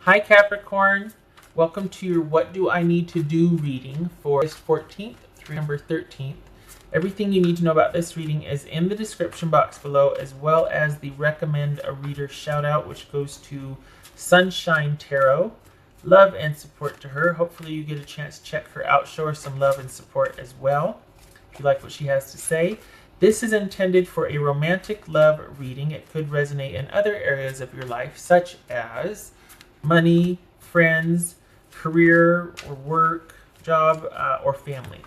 Hi Capricorn, welcome to your What Do I Need to Do reading for August 14th through November 13th. Everything you need to know about this reading is in the description box below, as well as the recommend a reader shout out, which goes to Sunshine Tarot. Love and support to her. Hopefully you get a chance to check her out, show her some love and support as well, if you like what she has to say. This is intended for a romantic love reading. It could resonate in other areas of your life, such as money, friends, career or work, job, or family.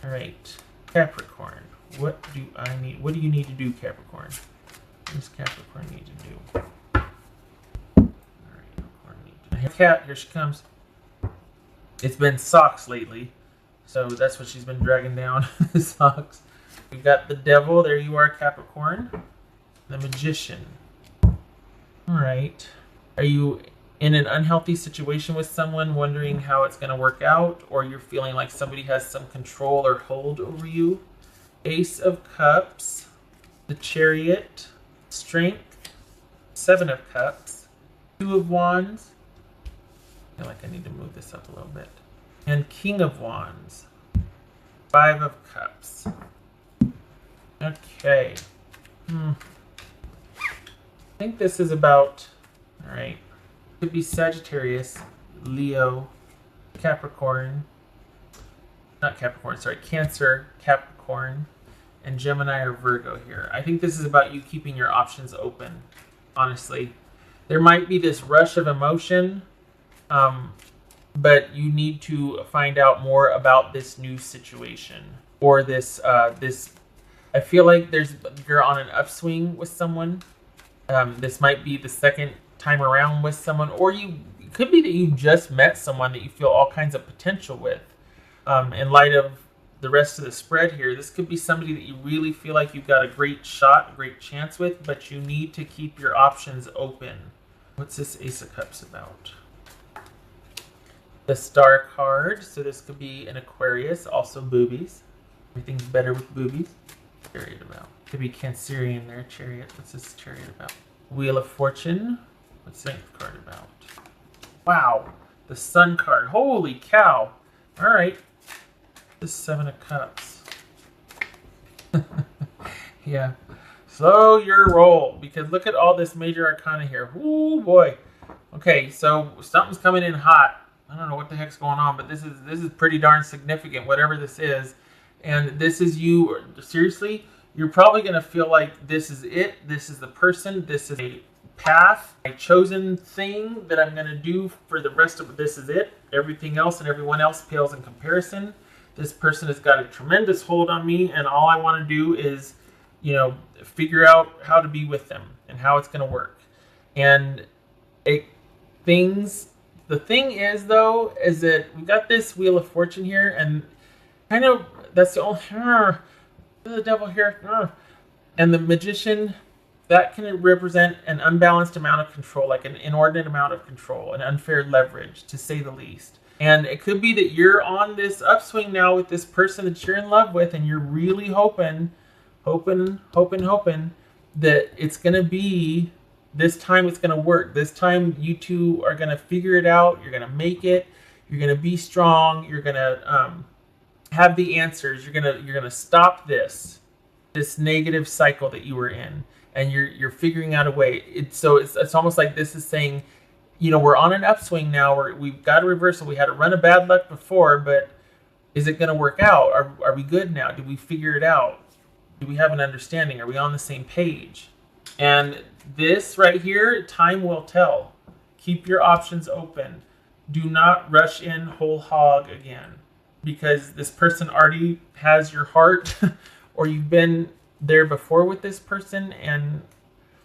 All right, Capricorn, what do you need to do, Capricorn? What does Capricorn need to do? All right, Capricorn need to do. Cat, here she comes. It's been socks lately, so that's what she's been dragging down, the socks. We've got the Devil, there you are, Capricorn. The Magician. All right, are you in an unhealthy situation with someone, wondering how it's going to work out, or you're feeling like somebody has some control or hold over you? Ace of Cups, the Chariot, Strength, Seven of Cups, Two of Wands. I feel like I need to move this up a little bit. And King of Wands, Five of Cups. Okay. I think this is about, all right. Could be Sagittarius, Leo, Capricorn, not Capricorn, sorry, Cancer, Capricorn, and Gemini or Virgo here. I think this is about you keeping your options open, honestly. There might be this rush of emotion, but you need to find out more about this new situation or this, I feel like you're on an upswing with someone. This might be the second time around with someone, or it could be that you just met someone that you feel all kinds of potential with. In light of the rest of the spread here, this could be somebody that you really feel like you've got a great shot, a great chance with, but you need to keep your options open. What's this Ace of Cups about? The Star card, so this could be an Aquarius, also boobies. Everything's better with boobies. Chariot about. Could be Cancerian there, Chariot. What's this Chariot about? Wheel of Fortune. What's the Strength card about? Wow, the Sun card. Holy cow. All right. The Seven of Cups. Yeah. Slow your roll, because look at all this major arcana here. Ooh, boy. Okay, so something's coming in hot. I don't know what the heck's going on, but this is pretty darn significant, whatever this is. And this is you, seriously, you're probably going to feel like this is it. This is the person. This is a path, a chosen thing that I'm going to do for the rest of this is it. Everything else and everyone else pales in comparison. This person has got a tremendous hold on me, and all I want to do is, figure out how to be with them and how it's going to work. And the thing is, though, is that we got this Wheel of Fortune here, and kind of that's the only the Devil here, and the Magician. That can represent an unbalanced amount of control, like an inordinate amount of control, an unfair leverage, to say the least. And it could be that you're on this upswing now with this person that you're in love with, and you're really hoping that it's going to be, this time it's going to work. This time you two are going to figure it out. You're going to make it. You're going to be strong. You're going to have the answers. You're going to stop this negative cycle that you were in. And you're figuring out a way. It's almost like this is saying, we're on an upswing now. We've got a reversal. We had a run of bad luck before, but is it going to work out? Are we good now? Did we figure it out? Do we have an understanding? Are we on the same page? And this right here, time will tell. Keep your options open. Do not rush in whole hog again, because this person already has your heart, or you've been there before with this person, and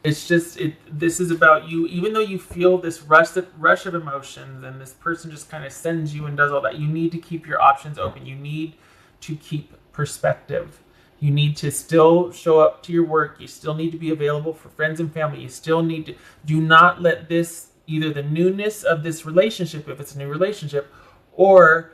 it's just this is about you. Even though you feel this rush of emotions, and this person just kind of sends you and does all that, you need to keep your options open. You need to keep perspective. You need to still show up to your work. You still need to be available for friends and family. You still need to do not let this, either the newness of this relationship, if it's a new relationship, or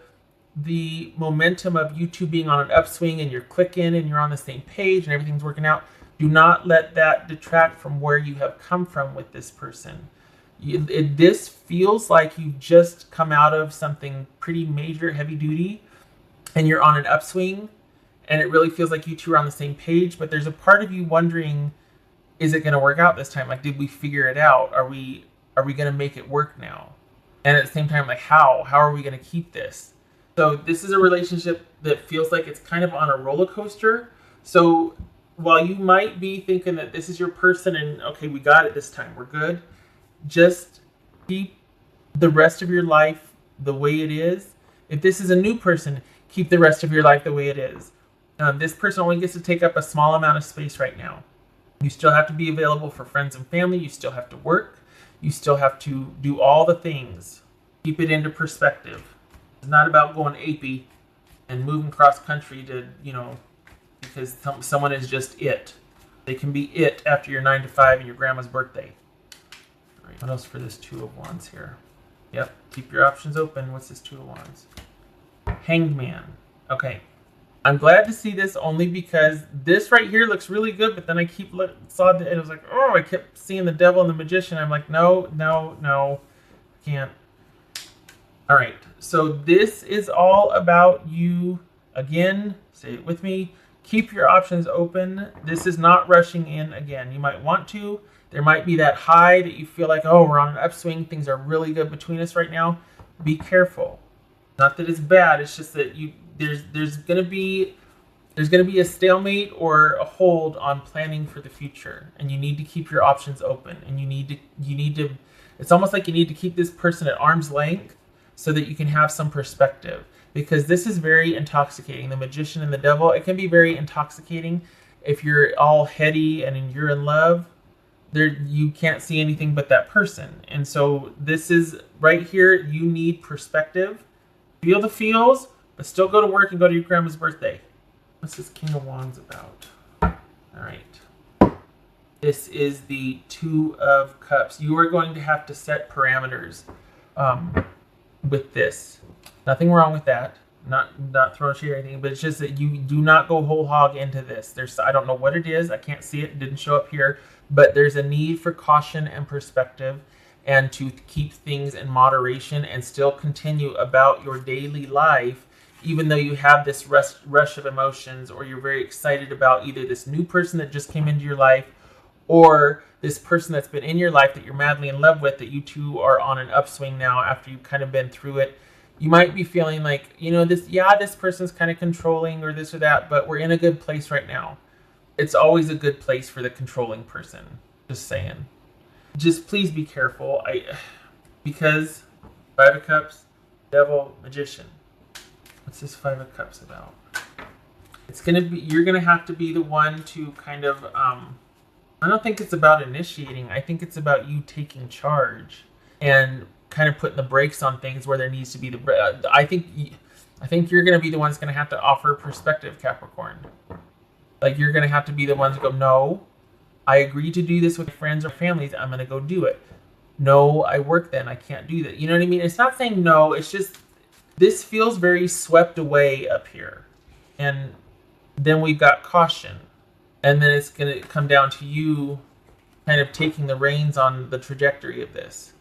the momentum of you two being on an upswing and you're clicking and you're on the same page and everything's working out, do not let that detract from where you have come from with this person. This feels like you've just come out of something pretty major, heavy duty, and you're on an upswing, and it really feels like you two are on the same page. But there's a part of you wondering, is it going to work out this time? Like, did we figure it out? Are we going to make it work now? And at the same time, like, how are we going to keep this? So this is a relationship that feels like it's kind of on a roller coaster. So while you might be thinking that this is your person and, okay, we got it this time, we're good, just keep the rest of your life the way it is. If this is a new person, keep the rest of your life the way it is. This person only gets to take up a small amount of space right now. You still have to be available for friends and family. You still have to work. You still have to do all the things. Keep it into perspective. It's not about going apey and moving cross country to, because someone is just it. They can be it after your 9 to 5 and your grandma's birthday. All right, what else for this Two of Wands here? Yep, keep your options open. What's this Two of Wands? Hanged Man. Okay. I'm glad to see this only because this right here looks really good, but then I saw it, it was like, oh, I kept seeing the Devil and the Magician. I'm like, no, can't. All right, so this is all about you. Again, say it with me. Keep your options open. This is not rushing in again. You might want to. There might be that high that you feel like, oh, we're on an upswing. Things are really good between us right now. Be careful. Not that it's bad. It's just that there's gonna be a stalemate or a hold on planning for the future, and you need to keep your options open. And you need to. It's almost like you need to keep this person at arm's length so that you can have some perspective, because this is very intoxicating. The Magician and the Devil, it can be very intoxicating if you're all heady and you're in love. You can't see anything but that person. And so this is right here, you need perspective. Feel the feels, but still go to work and go to your grandma's birthday. What's this King of Wands about? All right. This is the Two of Cups. You are going to have to set parameters with this. Nothing wrong with that. Not throwing shade or anything, but it's just that you do not go whole hog into this. I don't know what it is. I can't see it. It didn't show up here. But there's a need for caution and perspective, and to keep things in moderation and still continue about your daily life, even though you have this rush of emotions, or you're very excited about either this new person that just came into your life or this person that's been in your life that you're madly in love with, that you two are on an upswing now after you've kind of been through it. You might be feeling like, this person's kind of controlling or this or that, but we're in a good place right now. It's always a good place for the controlling person. Just saying. Just please be careful. Because Five of Cups, Devil, Magician. What's this Five of Cups about? You're gonna have to be the one to kind of, I don't think it's about initiating. I think it's about you taking charge and kind of putting the brakes on things where there needs to be I think you're gonna be the one that's gonna have to offer perspective, Capricorn. Like, you're gonna have to be the ones to go, no, I agreed to do this with friends or families. I'm gonna go do it. No, I work then. I can't do that. You know what I mean? It's not saying no. It's just, this feels very swept away up here. And then we've got caution. And then it's going to come down to you kind of taking the reins on the trajectory of this.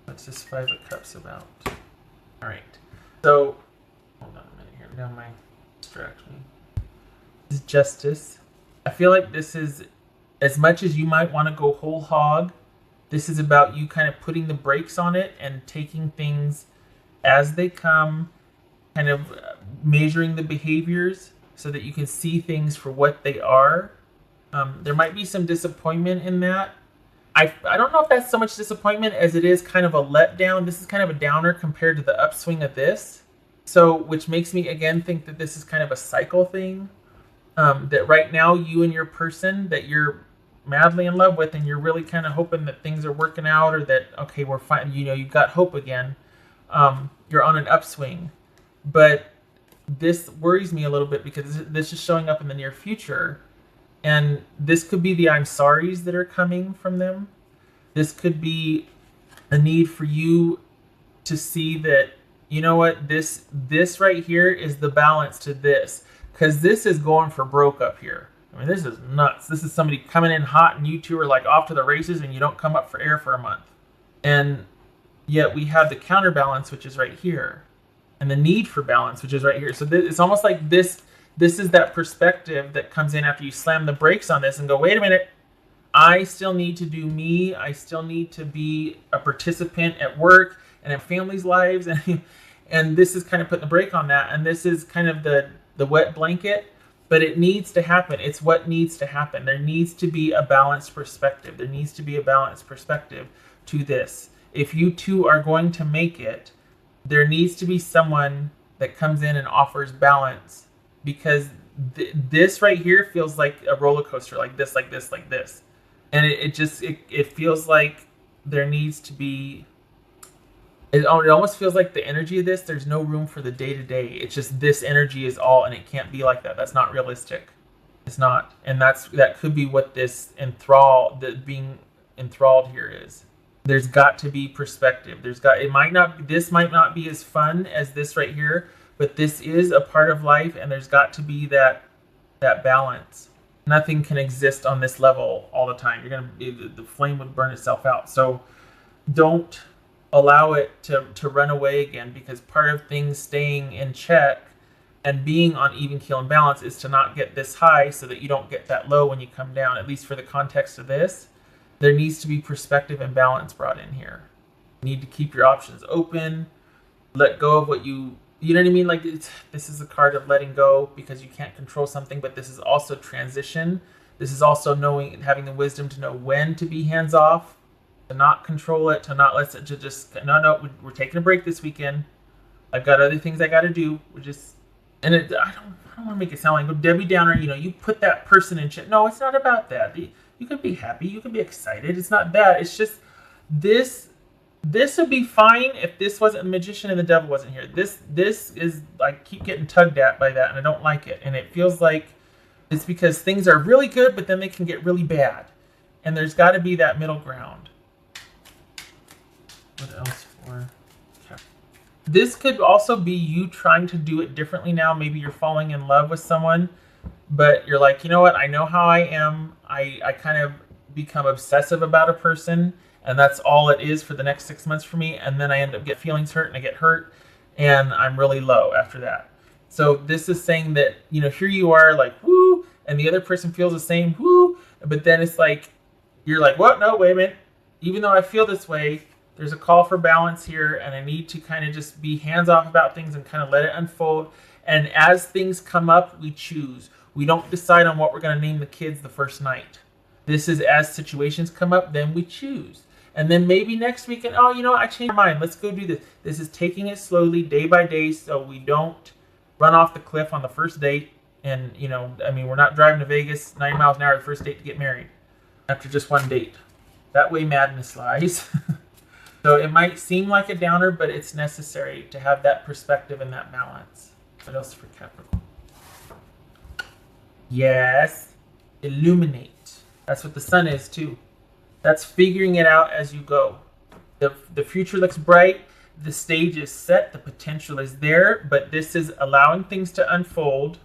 What's this Five of Cups about? All right. So, hold on a minute here. Now my distract me. This is Justice. I feel like this is, as much as you might want to go whole hog, this is about you kind of putting the brakes on it and taking things as they come, kind of measuring the behaviors so that you can see things for what they are. There might be some disappointment in that. I don't know if that's so much disappointment as it is kind of a letdown. This is kind of a downer compared to the upswing of this. So, which makes me again think that this is kind of a cycle thing. That right now you and your person that you're madly in love with and you're really kind of hoping that things are working out, or that, okay, we're fine, you've got hope again. You're on an upswing. But this worries me a little bit because this is showing up in the near future. And this could be the I'm sorries that are coming from them. This could be a need for you to see that, you know what, this right here is the balance to this. Because this is going for broke up here. I mean, this is nuts. This is somebody coming in hot and you two are like off to the races and you don't come up for air for a month. And yet we have the counterbalance, which is right here, and the need for balance, which is right here. So it's almost like this is that perspective that comes in after you slam the brakes on this and go, wait a minute, I still need to do me. I still need to be a participant at work and in families' lives. And this is kind of putting the brake on that. And this is kind of the wet blanket, but it needs to happen. It's what needs to happen. There needs to be a balanced perspective. There needs to be a balanced perspective to this. If you two are going to make it, there needs to be someone that comes in and offers balance, because this right here feels like a roller coaster, like this, like this, like this. And it feels like there needs to be, it almost feels like the energy of this, there's no room for the day-to-day. It's just this energy is all, and it can't be like that. That's not realistic. It's not. And that could be what this being enthralled here is. There's got to be perspective. This might not be as fun as this right here, but this is a part of life, and there's got to be that balance. Nothing can exist on this level all the time. The flame would burn itself out. So don't allow it to run away again, because part of things staying in check and being on even keel and balance is to not get this high so that you don't get that low when you come down. At least for the context of this, there needs to be perspective and balance brought in here. You need to keep your options open, let go of what you know what I mean? Like, this is a card of letting go because you can't control something, but this is also transition. This is also having the wisdom to know when to be hands off, to not control it, to not let it to just, no, we're taking a break this weekend. I've got other things I got to do. I don't want to make it sound like Debbie Downer. You put that person in check. No, it's not about that. You can be happy. You can be excited. It's not that. It's just this. This would be fine if this wasn't the magician and the devil wasn't here. This is, I keep getting tugged at by that, and I don't like it. And it feels like it's because things are really good, but then they can get really bad. And there's got to be that middle ground. What else for? Okay. This could also be you trying to do it differently now. Maybe you're falling in love with someone, but you're like, you know what? I know how I am. I kind of become obsessive about a person, and that's all it is for the next 6 months for me. And then I end up get feelings hurt, and I get hurt, and I'm really low after that. So this is saying that, here you are like, woo, and the other person feels the same, woo. But then it's like, you're like, what? No, wait a minute. Even though I feel this way, there's a call for balance here, and I need to kind of just be hands off about things and kind of let it unfold. And as things come up, we choose. We don't decide on what we're going to name the kids the first night. This is as situations come up, then we choose. And then maybe next weekend, I changed my mind. Let's go do this. This is taking it slowly, day by day, so we don't run off the cliff on the first date. And, we're not driving to Vegas 90 miles an hour the first date to get married after just one date. That way madness lies. So it might seem like a downer, but it's necessary to have that perspective and that balance. What else for Capricorn? Yes, illuminate. That's what the sun is too. That's figuring it out as you go. The future looks bright. The stage is set. The potential is there. But this is allowing things to unfold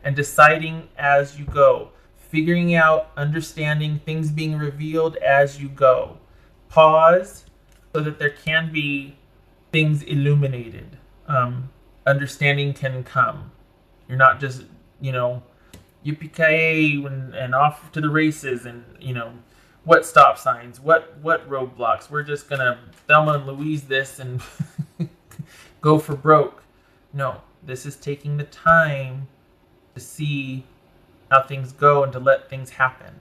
and deciding as you go. Figuring out, understanding, things being revealed as you go. Pause so that there can be things illuminated. Understanding can come. You're not just, yippee-ki-yay and off to the races and, what stop signs, what roadblocks. We're just going to Thelma and Louise this and go for broke. No, this is taking the time to see how things go and to let things happen.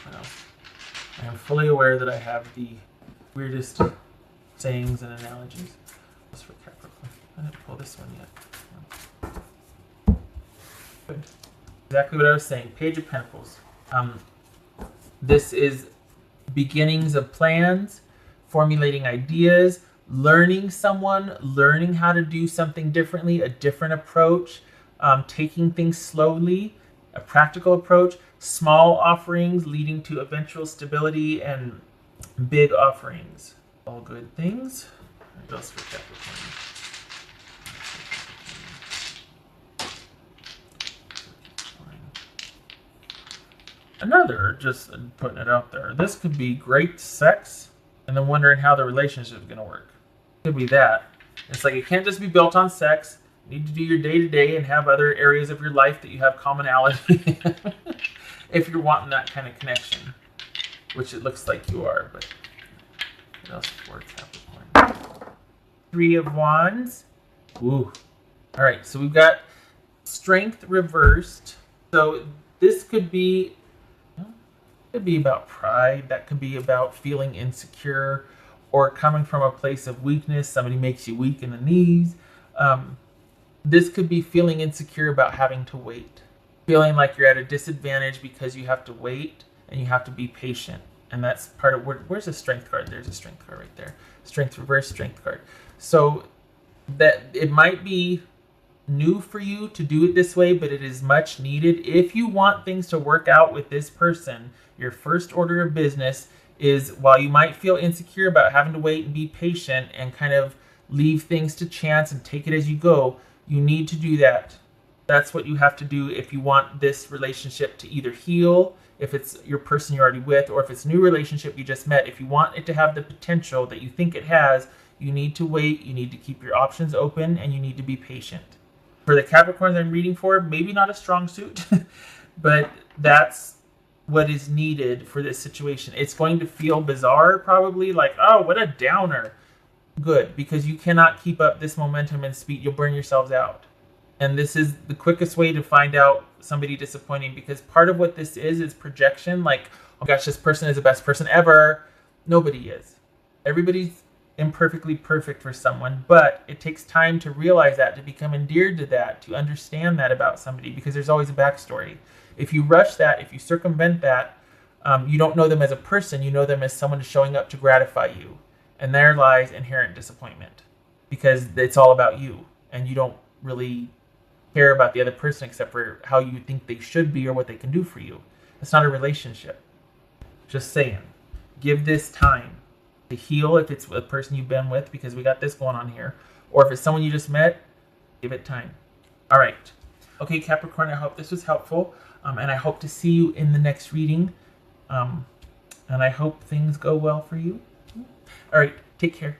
What else? I am fully aware that I have the weirdest sayings and analogies. What's for Capricorn? I didn't pull this one yet. Good. Exactly what I was saying. Page of Pentacles. This is beginnings of plans, formulating ideas, learning someone, learning how to do something differently, a different approach, taking things slowly, a practical approach, small offerings leading to eventual stability, and big offerings. All good things. What else for Capricorn? Another, just putting it out there, this could be great sex and then wondering how the relationship is going to work. Could be that. It's like it can't just be built on sex. You need to do your day-to-day and have other areas of your life that you have commonality if you're wanting that kind of connection, which it looks like you are. But what else for Capricorn? Three of Wands. Ooh. All right, so we've got Strength reversed. So this could be about pride. That could be about feeling insecure or coming from a place of weakness. Somebody makes you weak in the knees. This could be feeling insecure about having to wait. Feeling like you're at a disadvantage because you have to wait and you have to be patient. And that's part of, where's the strength card? There's a strength card right there. Strength reverse, strength card. So that it might be new for you to do it this way, but it is much needed. If you want things to work out with this person, your first order of business is, while you might feel insecure about having to wait and be patient and kind of leave things to chance and take it as you go, you need to do that. That's what you have to do if you want this relationship to either heal, if it's your person you're already with, or if it's a new relationship you just met. If you want it to have the potential that you think it has, you need to wait, you need to keep your options open, and you need to be patient. For the Capricorns I'm reading for, maybe not a strong suit, but that's what is needed for this situation. It's going to feel bizarre, probably, like, oh, what a downer. Good, because you cannot keep up this momentum and speed. You'll burn yourselves out. And this is the quickest way to find out somebody disappointing, because part of what this is projection. Like, oh gosh, this person is the best person ever. Nobody is. Everybody's imperfectly perfect for someone, but it takes time to realize that, to become endeared to that, to understand that about somebody, because there's always a backstory. If you rush that, if you circumvent that, you don't know them as a person, you know them as someone showing up to gratify you. And there lies inherent disappointment, because it's all about you, and you don't really care about the other person except for how you think they should be or what they can do for you. It's not a relationship. Just saying. Give this time to heal if it's a person you've been with, because we got this going on here. Or if it's someone you just met, give it time. All right. Okay, Capricorn, I hope this was helpful. And I hope to see you in the next reading. And I hope things go well for you. All right. Take care.